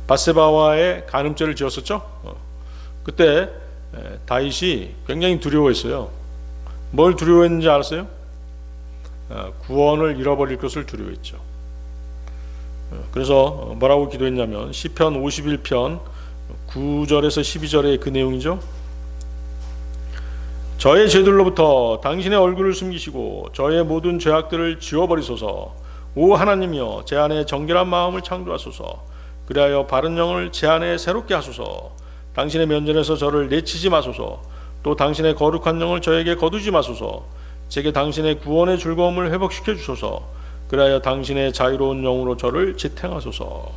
밧세바와의 간음죄를 지었었죠. 그때 다윗이 굉장히 두려워했어요. 뭘 두려워했는지 알았어요? 구원을 잃어버릴 것을 두려워했죠. 그래서 뭐라고 기도했냐면 시편 51편 9절에서 12절의 그 내용이죠. 저의 죄들로부터 당신의 얼굴을 숨기시고 저의 모든 죄악들을 지워버리소서. 오 하나님이여, 제 안에 정결한 마음을 창조하소서. 그리하여 바른 영을 제 안에 새롭게 하소서. 당신의 면전에서 저를 내치지 마소서. 또 당신의 거룩한 영을 저에게 거두지 마소서. 제게 당신의 구원의 즐거움을 회복시켜 주소서. 그리하여 당신의 자유로운 영으로 저를 지탱하소서.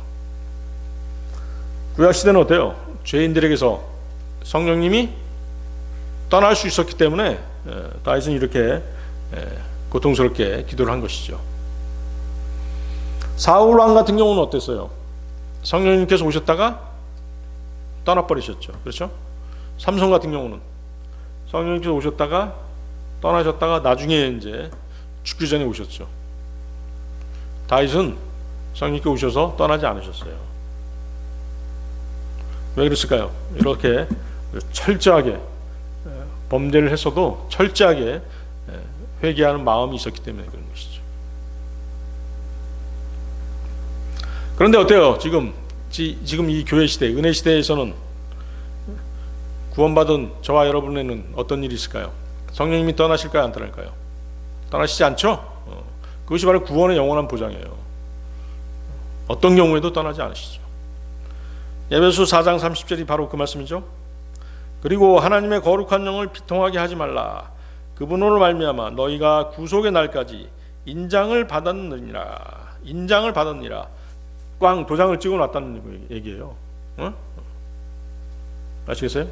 구약시대는 어때요? 죄인들에게서 성령님이 떠날 수 있었기 때문에 다윗은 이렇게 고통스럽게 기도를 한 것이죠. 사울 왕 같은 경우는 어땠어요? 성령님께서 오셨다가 떠나버리셨죠. 그렇죠? 삼손 같은 경우는 성령님께서 오셨다가 떠나셨다가 나중에 이제 죽기 전에 오셨죠. 다윗은 성령님께 오셔서 떠나지 않으셨어요. 왜 그랬을까요? 이렇게 철저하게 범죄를 했어도 철저하게 회개하는 마음이 있었기 때문에 그런 것이죠. 그런데 어때요? 지금 이 교회 시대, 은혜 시대에서는 구원받은 저와 여러분에는 어떤 일이 있을까요? 성령님이 떠나실까요? 안 떠날까요? 떠나시지 않죠? 그것이 바로 구원의 영원한 보장이에요. 어떤 경우에도 떠나지 않으시죠. 에베소 4장 30절이 바로 그 말씀이죠. 그리고 하나님의 거룩한 영을 비통하게 하지 말라. 그분으로 말미암아 너희가 구속의 날까지 인장을 받았느니라. 인장을 받았느니라. 꽝 도장을 찍어놨다는 얘기예요. 어? 아시겠어요?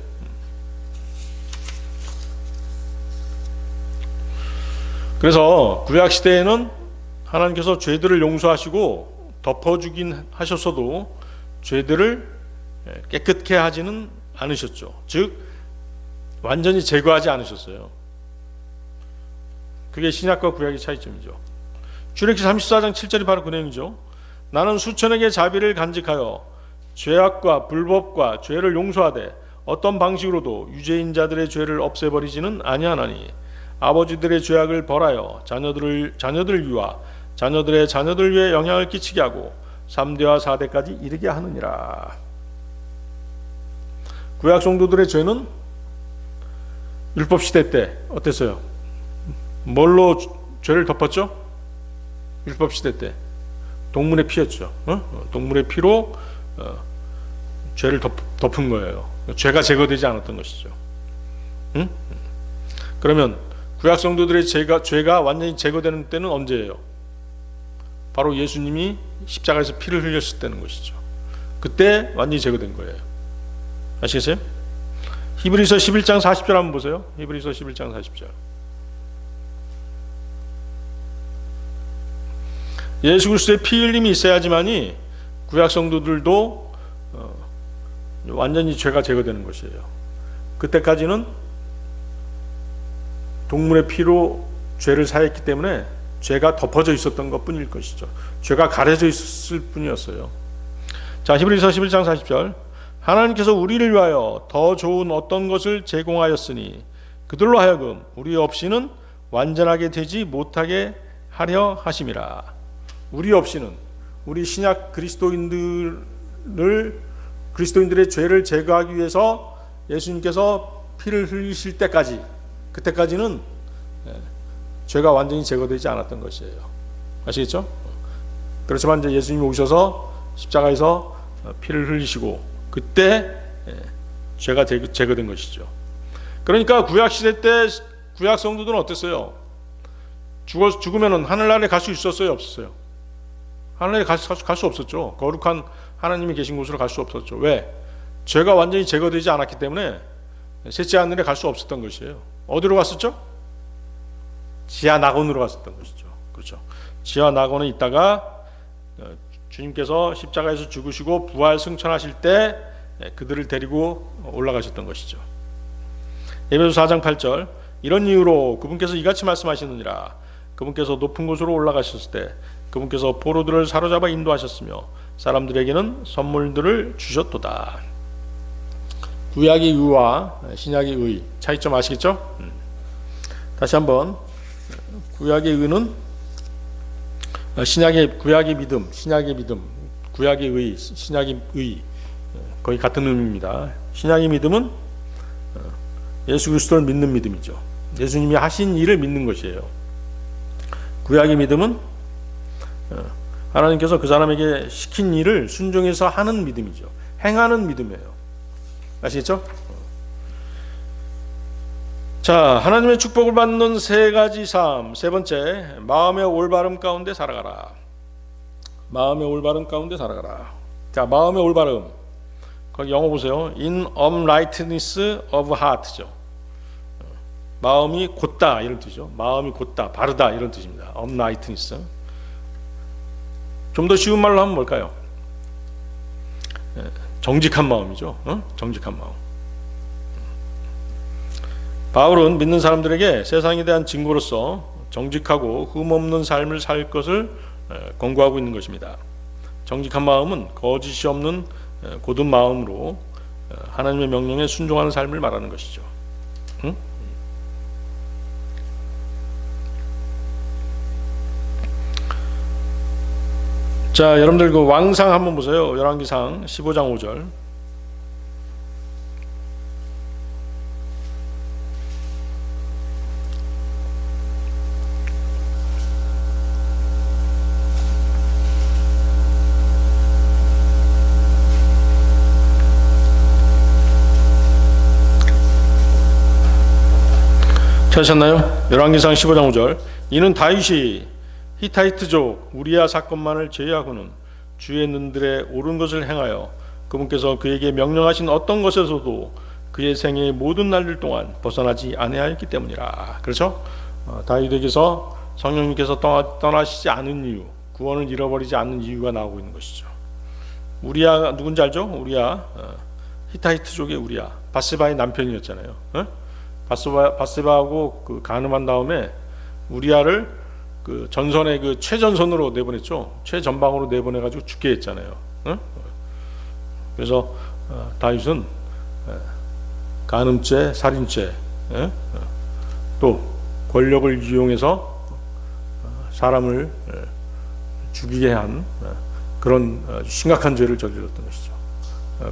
그래서 구약 시대에는 하나님께서 죄들을 용서하시고 덮어주긴 하셨어도 죄들을 깨끗게 하지는 않으셨죠. 즉 완전히 제거하지 않으셨어요. 그게 신약과 구약의 차이점이죠. 출애굽기 34장 7절이 바로 그 내용이죠. 나는 수천에게 자비를 간직하여 죄악과 불법과 죄를 용서하되 어떤 방식으로도 유죄인 자들의 죄를 없애버리지는 아니하나니 아버지들의 죄악을 벌하여 자녀들 위와 자녀들의 자녀들 위에 영향을 끼치게 하고 3대와 4대까지 이르게 하느니라. 구약 성도들의 죄는 율법 시대 때 어땠어요? 뭘로 죄를 덮었죠? 율법 시대 때 동물의 피였죠. 동물의 피로 죄를 덮은 거예요. 죄가 제거되지 않았던 것이죠. 응? 그러면 구약 성도들의 죄가 완전히 제거되는 때는 언제예요? 바로 예수님이 십자가에서 피를 흘렸을 때는 것이죠. 그때 완전히 제거된 거예요. 아시겠어요? 히브리서 11장 40절 한번 보세요. 히브리서 11장 40절. 예수 그리스도의 피 흘림이 있어야지만이 구약 성도들도 완전히 죄가 제거되는 것이에요. 그때까지는 동물의 피로 죄를 사했기 때문에 죄가 덮어져 있었던 것뿐일 것이죠. 죄가 가려져 있을 뿐이었어요. 자, 히브리서 11장 40절. 하나님께서 우리를 위하여 더 좋은 어떤 것을 제공하였으니 그들로 하여금 우리 없이는 완전하게 되지 못하게 하려 하심이라. 우리 없이는, 우리 신약 그리스도인들의 죄를 제거하기 위해서 예수님께서 피를 흘리실 때까지, 그때까지는 죄가 완전히 제거되지 않았던 것이에요. 아시겠죠? 그렇지만 이제 예수님이 오셔서 십자가에서 피를 흘리시고 그때 죄가 제거된 것이죠. 그러니까 구약 시대 때 구약 성도들은 어땠어요? 죽으면은 하늘나라에 갈 수 있었어요, 없었어요? 하늘나라에 갈 수 없었죠. 거룩한 하나님이 계신 곳으로 갈 수 없었죠. 왜? 죄가 완전히 제거되지 않았기 때문에 셋째 하늘에 갈 수 없었던 것이에요. 어디로 갔었죠? 지하 낙원으로 갔었던 것이죠. 그렇죠. 지하 낙원에 있다가 주님께서 십자가에서 죽으시고 부활 승천하실 때 그들을 데리고 올라가셨던 것이죠. 에베소 4장 8절, 이런 이유로 그분께서 이같이 말씀하시느니라. 그분께서 높은 곳으로 올라가셨을 때 그분께서 포로들을 사로잡아 인도하셨으며 사람들에게는 선물들을 주셨도다. 구약의 의와 신약의 의 차이점 아시겠죠? 다시 한번, 구약의 의는 구약의 믿음, 신약의 믿음, 구약의 의, 신약의 의 거의 같은 의미입니다. 신약의 믿음은 예수 그리스도를 믿는 믿음이죠. 예수님이 하신 일을 믿는 것이에요. 구약의 믿음은 하나님께서 그 사람에게 시킨 일을 순종해서 하는 믿음이죠. 행하는 믿음이에요. 아시겠죠? 자, 하나님의 축복을 받는 세 가지 삶. 세 번째, 마음의 올바름 가운데 살아가라. 마음의 올바름 가운데 살아가라. 자, 마음의 올바름, 거기 영어 보세요. In uprightness of heart죠. 마음이 곧다 이런 뜻이죠. 마음이 곧다, 바르다 이런 뜻입니다. uprightness. 좀 더 쉬운 말로 하면 뭘까요? 정직한 마음이죠. 정직한 마음. 바울은 믿는 사람들에게 세상에 대한 증거로서 정직하고 흠없는 삶을 살 것을 권고하고 있는 것입니다. 정직한 마음은 거짓이 없는 고든 마음으로 하나님의 명령에 순종하는 삶을 말하는 것이죠. 응? 자, 여러분들 그 왕상 한번 보세요. 열왕기상 15장 5절. 찾으셨나요? 열왕기상 15장 5절. 이는 다윗이 히타이트족 우리야 사건만을 제외하고는 주의 눈들에 옳은 것을 행하여 그분께서 그에게 명령하신 어떤 것에서도 그의 생애의 모든 날들 동안 벗어나지 아니하였기 때문이라. 그렇죠? 다윗에게서 성령님께서 떠나시지 않은 이유, 구원을 잃어버리지 않는 이유가 나오고 있는 것이죠. 우리야 누군지 알죠? 우리야 히타이트족의 우리야, 바세바의 남편이었잖아요. 바세바하고 그 간음한 다음에 우리야를 그 전선의 그 최전선으로 내보냈죠. 최전방으로 내보내가지고 죽게 했잖아요. 그래서 다윗은 간음죄, 살인죄, 또 권력을 이용해서 사람을 죽이게 한 그런 심각한 죄를 저질렀던 것이죠.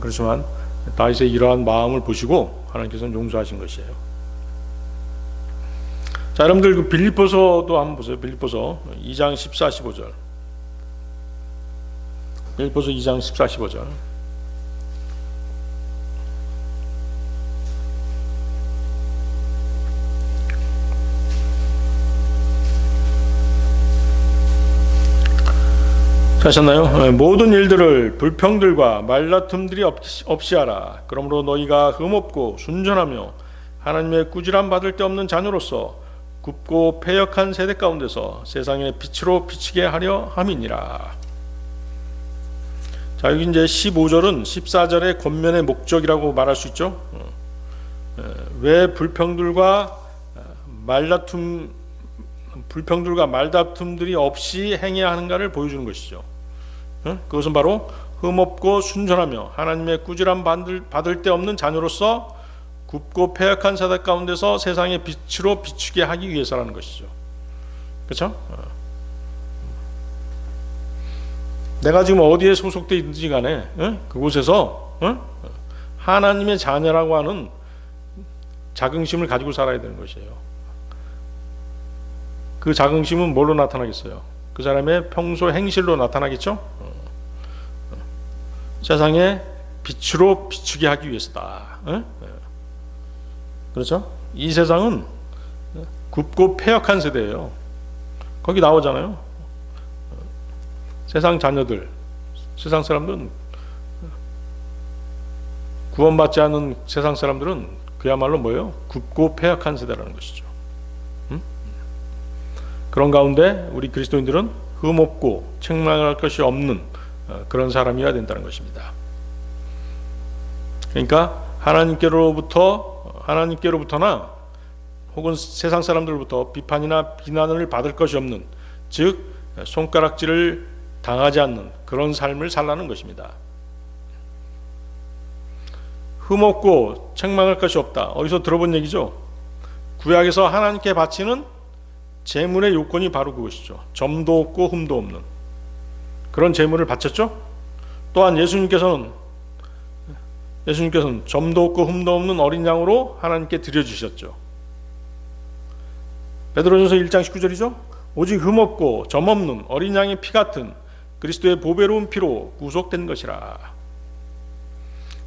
그렇지만 다윗의 이러한 마음을 보시고 하나님께서는 용서하신 것이에요. 자, 여러분들 그 빌립보서도 한번 보세요. 빌립보서 2장 14, 15절. 빌립보서 2장 14, 15절. 하셨나요? 모든 일들을 불평들과 말다툼들이 없이 하라. 그러므로 너희가 흠없고 순전하며 하나님의 꾸지람 받을 데 없는 자녀로서 굽고 패역한 세대 가운데서 세상의 빛으로 비치게 하려 함이니라. 자, 여기 이제 15절은 14절의 권면의 목적이라고 말할 수 있죠. 왜 불평들과 말다툼들이 없이 행해야 하는가를 보여주는 것이죠. 그것은 바로 흠없고 순전하며 하나님의 꾸지람 받을 데 없는 자녀로서 굽고 패역한 세대 가운데서 세상의 빛으로 비추게 하기 위해서라는 것이죠. 그렇죠? 내가 지금 어디에 소속되어 있든지 간에 그곳에서 하나님의 자녀라고 하는 자긍심을 가지고 살아야 되는 것이에요. 그 자긍심은 뭘로 나타나겠어요? 그 사람의 평소 행실로 나타나겠죠? 세상의 빛으로 비추게 하기 위해서다. 그렇죠? 이 세상은 굽고 패역한 세대예요. 거기 나오잖아요. 세상 자녀들, 세상 사람들은, 구원받지 않은 세상 사람들은 그야말로 뭐예요? 굽고 패역한 세대라는 것이죠. 그런 가운데 우리 그리스도인들은 흠없고 책망할 것이 없는 그런 사람이어야 된다는 것입니다. 그러니까 하나님께로부터나 혹은 세상 사람들로부터 비판이나 비난을 받을 것이 없는, 즉 손가락질을 당하지 않는 그런 삶을 살라는 것입니다. 흠없고 책망할 것이 없다. 어디서 들어본 얘기죠? 구약에서 하나님께 바치는 제물의 요건이 바로 그것이죠. 점도 없고 흠도 없는 그런 제물을 바쳤죠. 또한 예수님께서는 점도 없고 흠도 없는 어린 양으로 하나님께 드려주셨죠. 베드로전서 1장 19절이죠. 오직 흠없고 점없는 어린 양의 피 같은 그리스도의 보배로운 피로 구속된 것이라.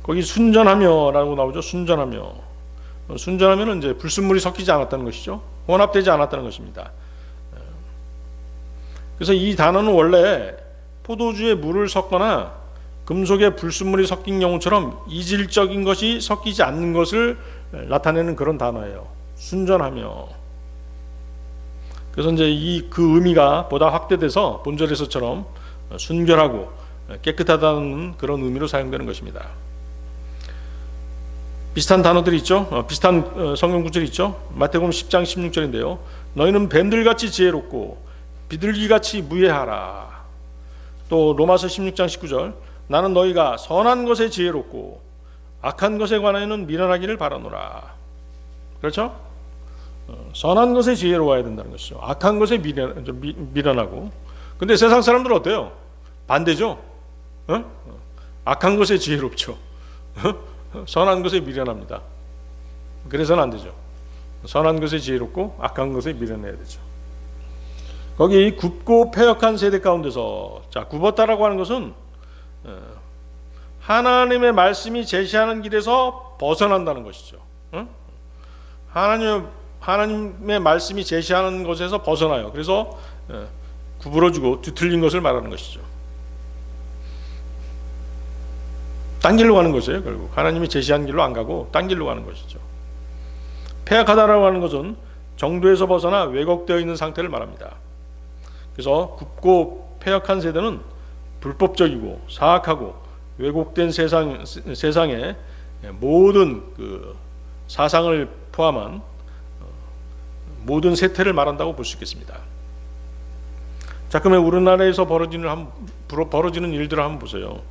거기 순전하며라고 나오죠. 순전하면은 이제 불순물이 섞이지 않았다는 것이죠. 혼합되지 않았다는 것입니다. 그래서 이 단어는 원래 포도주에 물을 섞거나 금속에 불순물이 섞인 경우처럼 이질적인 것이 섞이지 않는 것을 나타내는 그런 단어예요. 순전하며. 그래서 이제 그 의미가 보다 확대돼서 본절에서처럼 순결하고 깨끗하다는 그런 의미로 사용되는 것입니다. 비슷한 단어들이 있죠. 비슷한 성경 구절이 있죠. 마태복음 10장 16절인데요. 너희는 뱀들같이 지혜롭고 비둘기같이 무예하라. 또 로마서 16장 19절. 나는 너희가 선한 것에 지혜롭고 악한 것에 관하여는 미련하기를 바라노라. 그렇죠? 선한 것에 지혜로워야 된다는 것이죠. 악한 것에 미련하고. 근데 세상 사람들은 어때요? 반대죠. 악한 것에 지혜롭죠. 선한 것에 미련합니다. 그래서는 안 되죠. 선한 것에 지혜롭고 악한 것에 미련해야 되죠. 거기 굽고 패역한 세대 가운데서, 자, 굽었다라고 하는 것은 하나님의 말씀이 제시하는 길에서 벗어난다는 것이죠. 하나님의 말씀이 제시하는 것에서 벗어나요. 그래서 구부러지고 뒤틀린 것을 말하는 것이죠. 딴 길로 가는 것이에요. 결국 하나님이 제시한 길로 안 가고 딴 길로 가는 것이죠. 패역하다라고 하는 것은 정도에서 벗어나 왜곡되어 있는 상태를 말합니다. 그래서 굽고 패역한 세대는 불법적이고 사악하고 왜곡된 세상의 모든 그 사상을 포함한 모든 세태를 말한다고 볼 수 있겠습니다. 자, 그러면 우리나라에서 벌어지는 일들을 한번 보세요.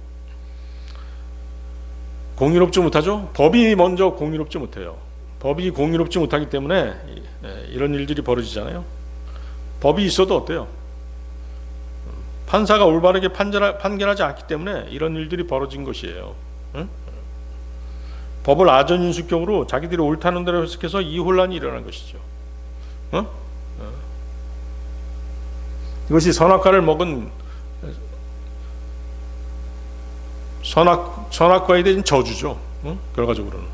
공의롭지 못하죠? 법이 먼저 공의롭지 못해요. 법이 공의롭지 못하기 때문에 이런 일들이 벌어지잖아요. 법이 있어도 어때요? 판사가 올바르게 판결하지 않기 때문에 이런 일들이 벌어진 것이에요. 응? 법을 아전인수격으로 자기들이 옳다는 대로 해석해서 이 혼란이 일어난 것이죠. 응? 이것이 선악과를 먹은 선악과에 대한 저주죠. 결과적으로는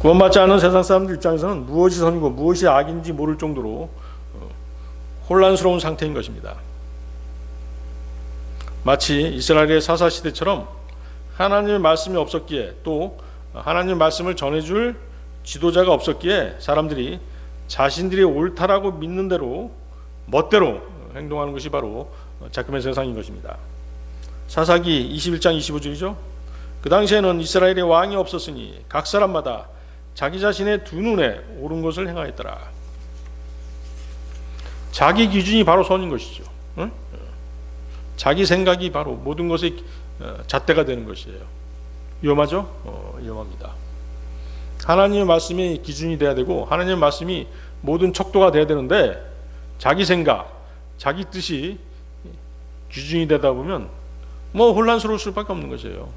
구원받지 않은 세상 사람들 입장에서는 무엇이 선이고 무엇이 악인지 모를 정도로 혼란스러운 상태인 것입니다. 마치 이스라엘의 사사시대처럼 하나님의 말씀이 없었기에, 또 하나님의 말씀을 전해줄 지도자가 없었기에 사람들이 자신들이 옳다라고 믿는 대로 멋대로 행동하는 것이 바로 작금의 세상인 것입니다. 사사기 21장 25절이죠. 그 당시에는 이스라엘의 왕이 없었으니 각 사람마다 자기 자신의 두 눈에 옳은 것을 행하였더라. 자기 기준이 바로 선인 것이죠. 응? 자기 생각이 바로 모든 것의 잣대가 되는 것이에요. 위험하죠? 위험합니다. 하나님의 말씀이 기준이 돼야 되고 하나님의 말씀이 모든 척도가 돼야 되는데 자기 생각, 자기 뜻이 기준이 되다 보면 혼란스러울 수밖에 없는 것이에요.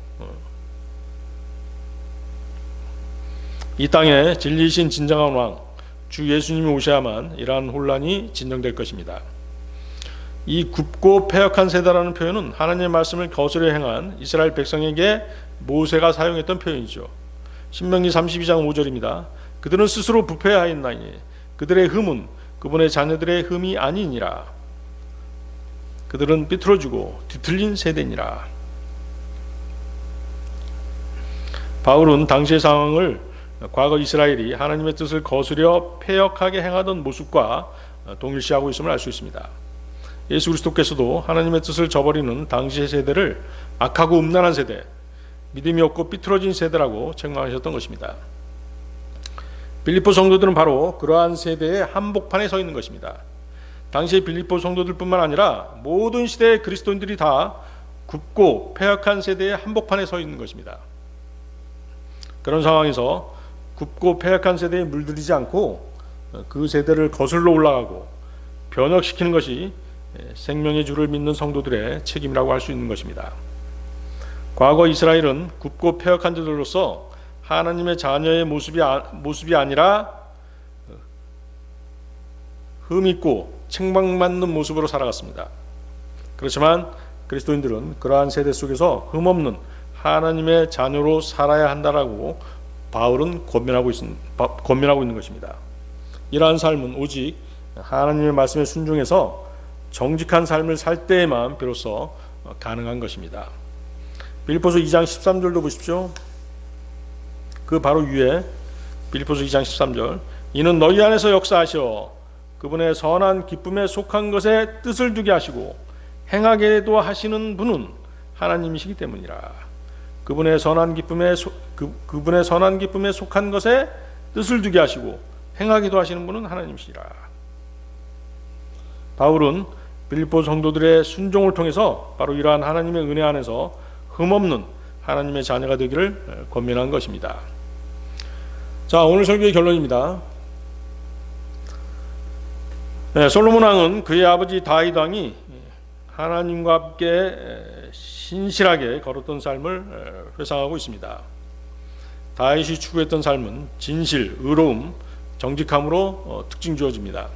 이 땅에 진리이신 진정한 왕 주 예수님이 오셔야만 이러한 혼란이 진정될 것입니다. 이 굽고 패역한 세대라는 표현은 하나님의 말씀을 거스려 행한 이스라엘 백성에게 모세가 사용했던 표현이죠. 신명기 32장 5절입니다. 그들은 스스로 부패하였나니 그들의 흠은 그분의 자녀들의 흠이 아니니라. 그들은 삐뚤어지고 뒤틀린 세대니라. 바울은 당시의 상황을 과거 이스라엘이 하나님의 뜻을 거스려 패역하게 행하던 모습과 동일시하고 있음을 알 수 있습니다. 예수 그리스도께서도 하나님의 뜻을 저버리는 당시의 세대를 악하고 음란한 세대, 믿음이 없고 삐뚤어진 세대라고 책망하셨던 것입니다. 빌립보 성도들은 바로 그러한 세대의 한복판에 서 있는 것입니다. 당시의 빌립보 성도들뿐만 아니라 모든 시대의 그리스도인들이 다 굽고 패역한 세대의 한복판에 서 있는 것입니다. 그런 상황에서 굽고 패역한 세대에 물들이지 않고 그 세대를 거슬러 올라가고 변혁시키는 것이 생명의 주를 믿는 성도들의 책임이라고 할 수 있는 것입니다. 과거 이스라엘은 굽고 패역한 자들로서 하나님의 자녀의 모습이 아니라 흠있고 책망받는 모습으로 살아갔습니다. 그렇지만 그리스도인들은 그러한 세대 속에서 흠없는 하나님의 자녀로 살아야 한다라고 바울은 권면하고 있는 것입니다. 이러한 삶은 오직 하나님의 말씀에 순종해서 정직한 삶을 살 때에만 비로소 가능한 것입니다. 빌립보서 2장 13절도 보십시오. 그 바로 위에 빌립보서 2장 13절, 이는 너희 안에서 역사하시어 그분의 선한 기쁨에 속한 것에 뜻을 두게 하시고 행하게도 하시는 분은 하나님이시기 때문이라. 그분의 선한 기쁨에 속한 것에 뜻을 두게 하시고 행하게도 하시는 분은 하나님이시라. 바울은 빌립보 성도들의 순종을 통해서 바로 이러한 하나님의 은혜 안에서 흠없는 하나님의 자녀가 되기를 권면한 것입니다. 자, 오늘 설교의 결론입니다. 솔로몬 왕은 그의 아버지 다윗 왕이 하나님과 함께 신실하게 걸었던 삶을 회상하고 있습니다. 다윗이 추구했던 삶은 진실, 의로움, 정직함으로 특징 주어집니다.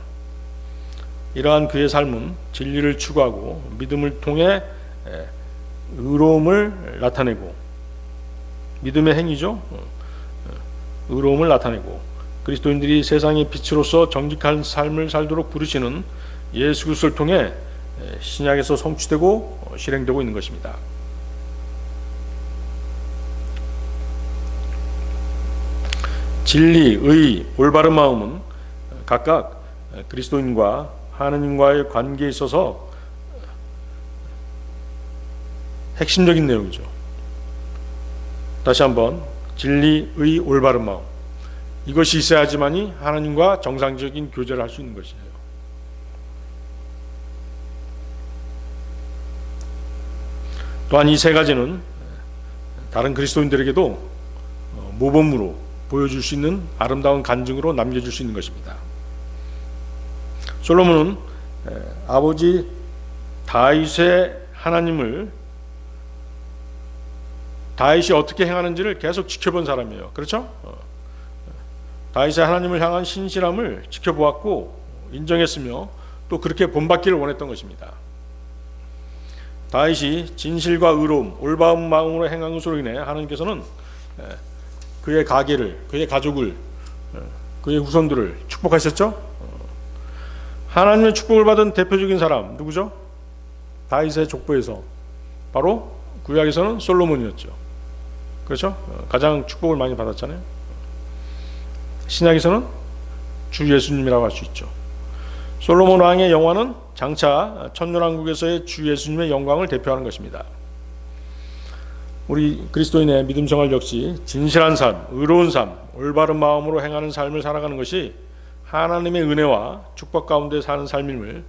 이러한 그의 삶은 진리를 추구하고 믿음을 통해 의로움을 나타내고, 믿음의 행위죠. 의로움을 나타내고 그리스도인들이 세상의 빛으로서 정직한 삶을 살도록 부르시는 예수 그리스도를 통해 신약에서 성취되고 실행되고 있는 것입니다. 진리, 의, 올바른 마음은 각각 그리스도인과 하느님과의 관계에 있어서 핵심적인 내용이죠. 다시 한번, 진리, 의, 올바른 마음, 이것이 있어야지만이 하나님과 정상적인 교제를 할 수 있는 것이에요. 또한 이 세 가지는 다른 그리스도인들에게도 모범으로 보여줄 수 있는 아름다운 간증으로 남겨줄 수 있는 것입니다. 솔로몬은 아버지 다윗의 하나님을, 다윗이 어떻게 행하는지를 계속 지켜본 사람이에요. 그렇죠? 다윗의 하나님을 향한 신실함을 지켜보았고 인정했으며 또 그렇게 본받기를 원했던 것입니다. 다윗이 진실과 의로움, 올바른 마음으로 행한 것으로 인해 하나님께서는 그의 가계를, 그의 가족을, 그의 후손들을 축복하셨죠. 하나님의 축복을 받은 대표적인 사람 누구죠? 다윗의 족보에서 바로 구약에서는 솔로몬이었죠. 그렇죠? 가장 축복을 많이 받았잖아요. 신약에서는 주 예수님이라고 할 수 있죠. 솔로몬 왕의 영화는 장차 천년왕국에서의 주 예수님의 영광을 대표하는 것입니다. 우리 그리스도인의 믿음 생활 역시 진실한 삶, 의로운 삶, 올바른 마음으로 행하는 삶을 살아가는 것이 하나님의 은혜와 축복 가운데 사는 삶임을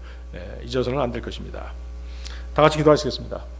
잊어서는 안 될 것입니다. 다 같이 기도하시겠습니다.